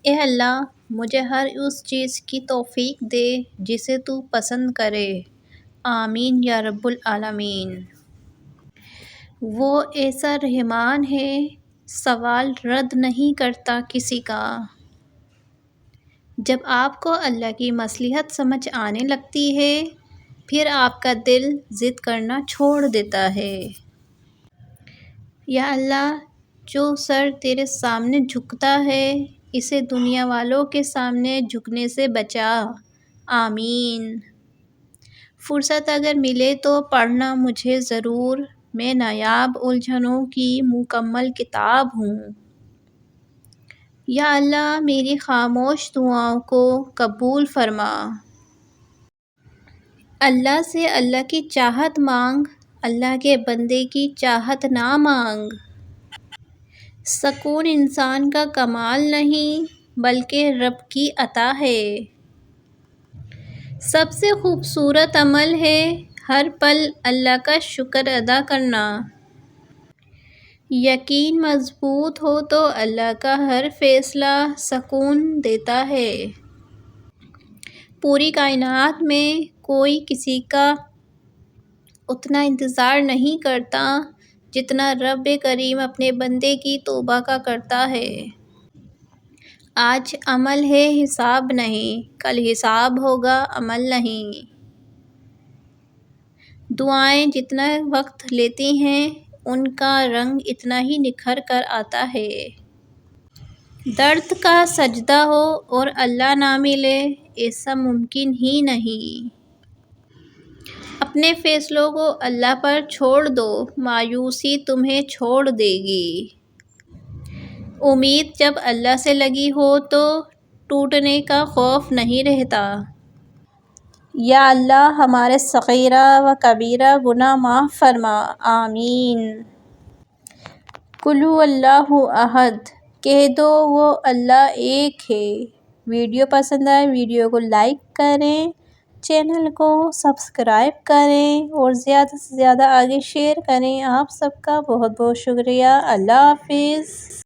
اے اللہ مجھے ہر اس چیز کی توفیق دے جسے تو پسند کرے، آمین یا رب العالمین۔ وہ ایسا رحمان ہے سوال رد نہیں کرتا کسی کا۔ جب آپ کو اللہ کی مصلحت سمجھ آنے لگتی ہے پھر آپ کا دل ضد کرنا چھوڑ دیتا ہے۔ یا اللہ جو سر تیرے سامنے جھکتا ہے اسے دنیا والوں کے سامنے جھکنے سے بچا، آمین۔ فرصت اگر ملے تو پڑھنا مجھے ضرور، میں نایاب الجھنوں کی مکمل کتاب ہوں۔ یا اللہ میری خاموش دعاؤں کو قبول فرما۔ اللہ سے اللہ کی چاہت مانگ، اللہ کے بندے کی چاہت نہ مانگ۔ سکون انسان کا کمال نہیں بلکہ رب کی عطا ہے۔ سب سے خوبصورت عمل ہے ہر پل اللہ کا شکر ادا کرنا۔ یقین مضبوط ہو تو اللہ کا ہر فیصلہ سکون دیتا ہے۔ پوری کائنات میں کوئی کسی کا اتنا انتظار نہیں کرتا جتنا رب کریم اپنے بندے کی توبہ کا کرتا ہے۔ آج عمل ہے حساب نہیں، کل حساب ہوگا عمل نہیں۔ دعائیں جتنا وقت لیتی ہیں ان کا رنگ اتنا ہی نکھر کر آتا ہے۔ درد کا سجدہ ہو اور اللہ نہ ملے ایسا ممکن ہی نہیں۔ اپنے فیصلوں کو اللہ پر چھوڑ دو، مایوسی تمہیں چھوڑ دے گی۔ امید جب اللہ سے لگی ہو تو ٹوٹنے کا خوف نہیں رہتا۔ یا اللہ ہمارے صغیرہ و کبیرہ گناہ معاف فرما، آمین۔ قل ھو اللہ احد، کہہ دو وہ اللہ ایک ہے۔ ویڈیو پسند آئے ویڈیو کو لائک کریں، چینل کو سبسکرائب کریں اور زیادہ سے زیادہ آگے شیئر کریں۔ آپ سب کا بہت بہت شکریہ۔ اللہ حافظ۔